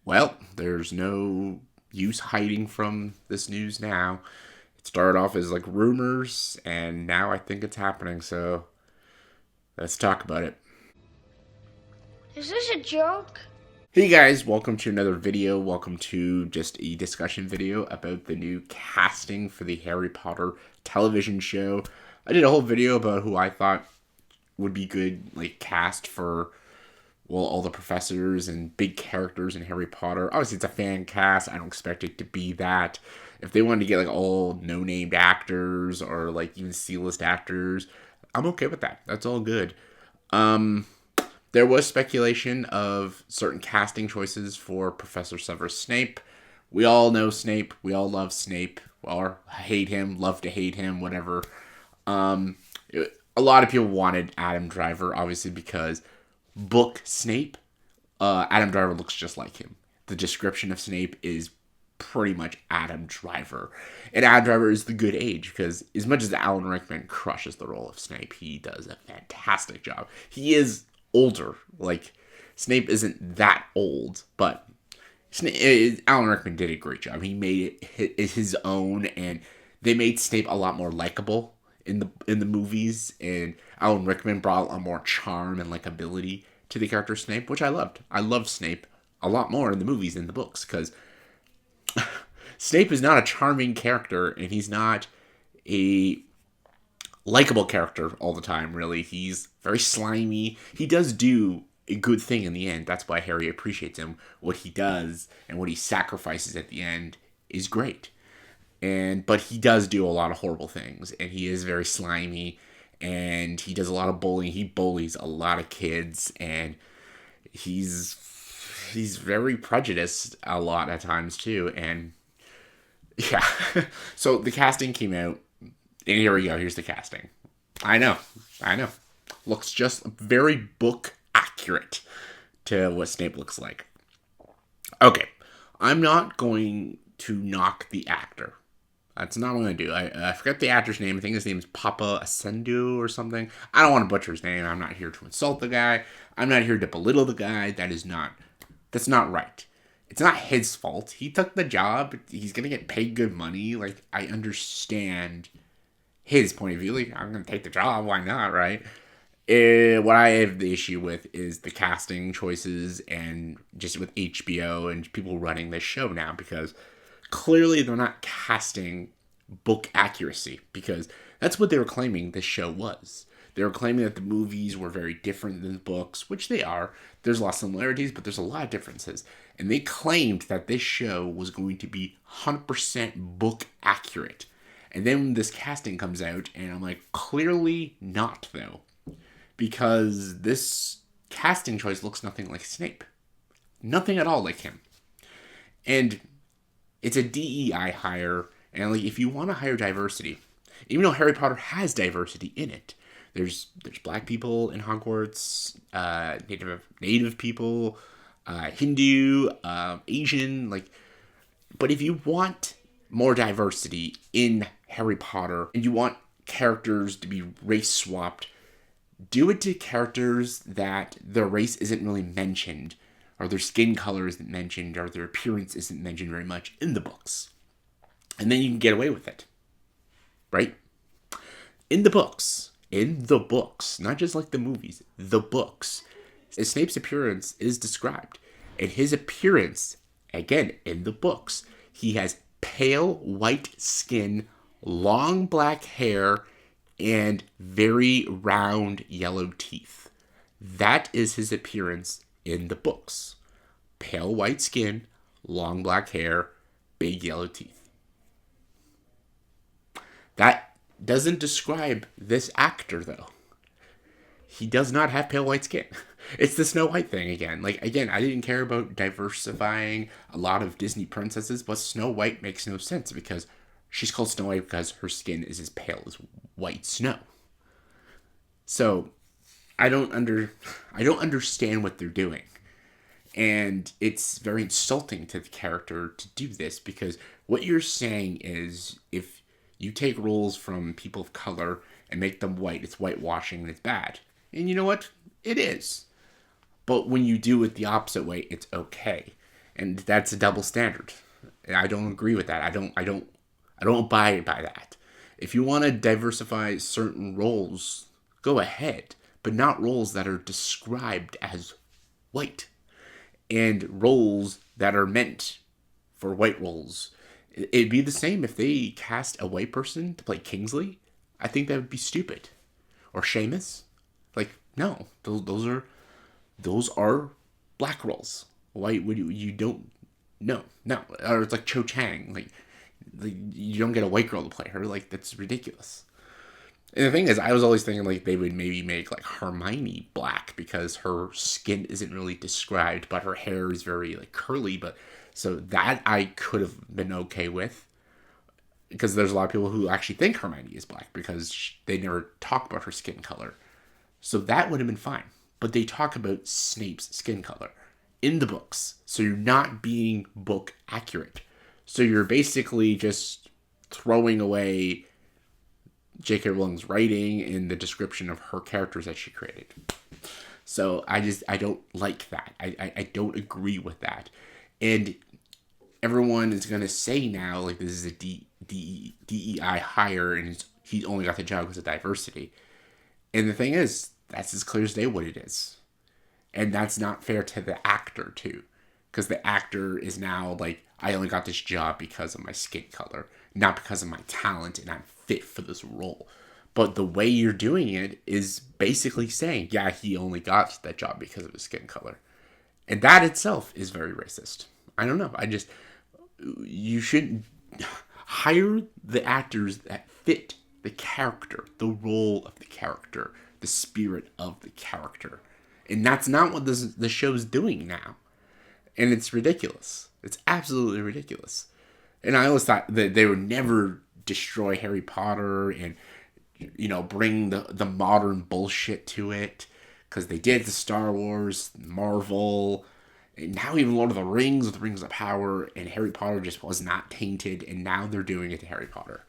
Well, there's no use hiding from this news now. It started off as like rumors, and now I think it's happening, so let's talk about it. Is this a joke? Hey guys, welcome to another video. Welcome to just a discussion video about the new casting for the Harry Potter television show. I did a whole video about who I thought would be good, like, cast for, well, all the professors and big characters in Harry Potter. Obviously, it's a fan cast. I don't expect it to be that. If they wanted to get, like, all no-named actors or, like, even C-list actors, I'm okay with that. That's all good. Um, there was speculation of certain casting choices for Professor Severus Snape. We all know Snape. We all love Snape. Or hate him, love to hate him, whatever. Um, a lot of people wanted Adam Driver, obviously, because book Snape, Adam Driver looks just like him. The description of Snape is pretty much Adam Driver. And Adam Driver is the good age because as much as Alan Rickman crushes the role of Snape, he does a fantastic job. He is older. Like, Snape isn't that old, but Alan Rickman did a great job. He made it his own, and they made Snape a lot more likable in the movies. And Alan Rickman brought a lot more charm and likability to the character Snape, which I loved. I loved Snape a lot more in the movies than the books because Snape is not a charming character, and he's not a likable character all the time, really. He's very slimy. He does do a good thing in the end. That's why Harry appreciates him. What he does and what he sacrifices at the end is great. But he does do a lot of horrible things, and he is very slimy, and he does a lot of bullying. He bullies a lot of kids, and he's very prejudiced a lot at times too. And yeah, so the casting came out, and here we go. Here's the casting. I know. Looks just very book accurate to what Snape looks like. Okay, I'm not going to knock the actor. That's not what I'm going to do. I forget the actor's name. I think his name is Papa Asendu or something. I don't want to butcher his name. I'm not here to insult the guy. I'm not here to belittle the guy. That's not right. It's not his fault. He took the job. He's going to get paid good money. Like, I understand his point of view. Like, I'm going to take the job. Why not, right? What I have the issue with is the casting choices and just with HBO and people running this show now, because clearly they're not casting book accuracy, because that's what they were claiming this show was. They were claiming that the movies were very different than the books, which they are. There's a lot of similarities, but there's a lot of differences. And they claimed that this show was going to be 100% book accurate. And then this casting comes out, and I'm like, clearly not, though. Because this casting choice looks nothing like Snape. Nothing at all like him. And it's a DEI hire, and like, if you want to hire diversity, even though Harry Potter has diversity in it, there's black people in Hogwarts, native people, Hindu, Asian, like. But if you want more diversity in Harry Potter and you want characters to be race swapped, do it to characters that their race isn't really mentioned, or their skin color isn't mentioned, or their appearance isn't mentioned very much in the books. And then you can get away with it. Right? In the books, not just like the movies, the books, Snape's appearance is described. And his appearance, again, in the books, he has pale white skin, long black hair, and very round yellow teeth. That is his appearance in the books. Pale white skin, long black hair, big yellow teeth. That doesn't describe this actor, though. He does not have pale white skin. It's the Snow White thing again. Like, again, I didn't care about diversifying a lot of Disney princesses, but Snow White makes no sense because she's called Snow White because her skin is as pale as white snow. So, I don't understand what they're doing. And it's very insulting to the character to do this, because what you're saying is, if you take roles from people of color and make them white, it's whitewashing and it's bad. And you know what? It is. But when you do it the opposite way, it's okay. and that's a double standard. I don't agree with that. I don't abide by that. If you want to diversify certain roles, go ahead, but not roles that are described as white and roles that are meant for white roles. It'd be the same if they cast a white person to play Kingsley. I think that would be stupid. Or Seamus. Like, no, those are black roles. White, you don't, no. Or it's like Cho Chang. Like, you don't get a white girl to play her. Like, that's ridiculous. And the thing is, I was always thinking like they would maybe make like Hermione black because her skin isn't really described, but her hair is very like curly. But so that I could have been okay with because there's a lot of people who actually think Hermione is black because they never talk about her skin color. So that would have been fine. But they talk about Snape's skin color in the books, so you're not being book accurate. So you're basically just throwing away J.K. Rowling's writing in the description of her characters that she created. So I don't like that. I don't agree with that. And everyone is going to say now, like, this is a DEI hire, and he only got the job because of diversity. And the thing is, that's as clear as day what it is. And that's not fair to the actor, too. Because the actor is now like, I only got this job because of my skin color, not because of my talent, and I'm fit for this role. But the way you're doing it is basically saying, yeah, he only got that job because of his skin color. And that itself is very racist. I don't know. You shouldn't hire the actors that fit the character, the role of the character, the spirit of the character. And that's not what the show's doing now. And it's ridiculous. It's absolutely ridiculous. And I always thought that they would never destroy Harry Potter and, bring the modern bullshit to it. Because they did the Star Wars, Marvel, and now even Lord of the Rings with Rings of Power, and Harry Potter just was not tainted, and now they're doing it to Harry Potter.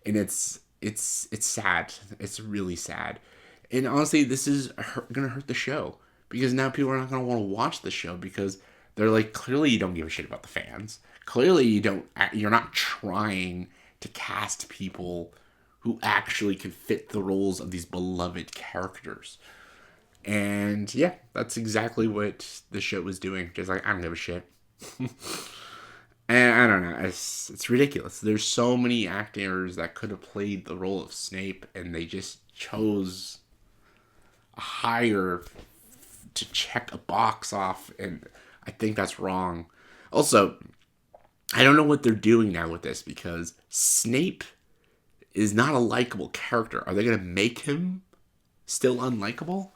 And it's sad. It's really sad. And honestly, this is going to hurt the show. Because now people are not going to want to watch the show because they're like, clearly you don't give a shit about the fans. Clearly you're not trying to cast people who actually can fit the roles of these beloved characters. And yeah, that's exactly what the show was doing. Just like, I don't give a shit. And I don't know, it's ridiculous. There's so many actors that could have played the role of Snape, and they just chose a hire to check a box off, and I think that's wrong. Also, I don't know what they're doing now with this because Snape is not a likable character. Are they going to make him still unlikable?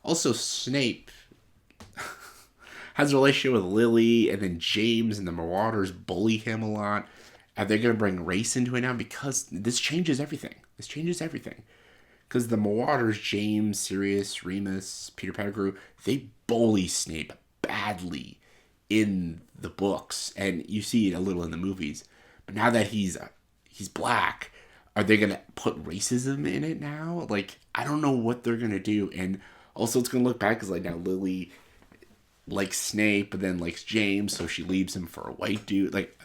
Also, Snape has a relationship with Lily, and then James and the Marauders bully him a lot. Are they going to bring race into it now? Because this changes everything. This changes everything. Because the Marauders, James, Sirius, Remus, Peter Pettigrew, they bully Snape badly in the books, and you see it a little in the movies. But now that he's black, are they gonna put racism in it now? Like, I don't know what they're gonna do. And also, it's gonna look bad because like now Lily likes Snape, but then likes James, so she leaves him for a white dude. Like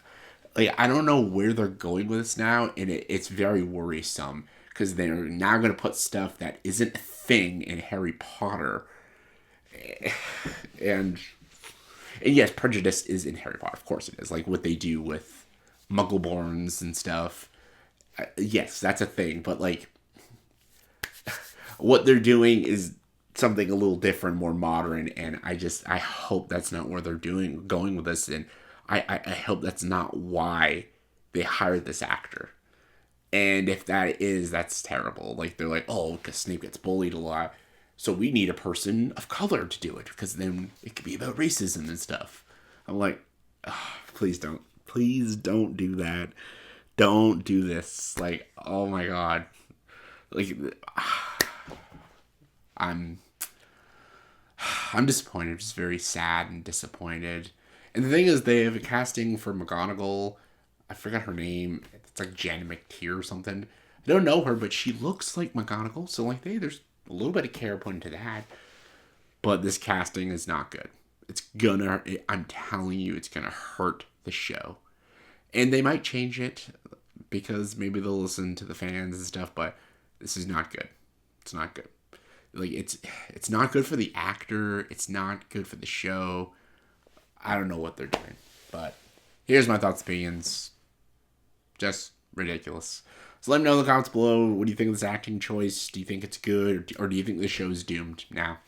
I don't know where they're going with this now, and it's very worrisome because they're now gonna put stuff that isn't a thing in Harry Potter. And yes, prejudice is in Harry Potter. Of course it is. Like what they do with Muggleborns and stuff. Yes, that's a thing. But like, what they're doing is something a little different, more modern. And I hope that's not where they're going with this. And I hope that's not why they hired this actor. And if that is, that's terrible. Like they're like, oh, because Snape gets bullied a lot. So we need a person of color to do it because then it could be about racism and stuff. I'm like, oh, please don't do that. Don't do this. Like, oh my God. Like, I'm disappointed. I'm just very sad and disappointed. And the thing is, they have a casting for McGonagall. I forgot her name. It's like Janet McTeer or something. I don't know her, but she looks like McGonagall. So like, hey, there's a little bit of care put into that. But this casting is not good. I'm telling you, it's gonna hurt the show. And they might change it because maybe they'll listen to the fans and stuff, but this is not good. It's not good. Like it's not good for the actor. It's not good for the show. I don't know what they're doing, but here's my thoughts, opinions. Just ridiculous. So let me know in the comments below. What do you think of this acting choice? Do you think it's good, or do you think the show's doomed now?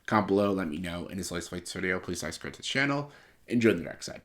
Comment below. Let me know. In this latest video, please subscribe to the channel. Enjoy the dark side.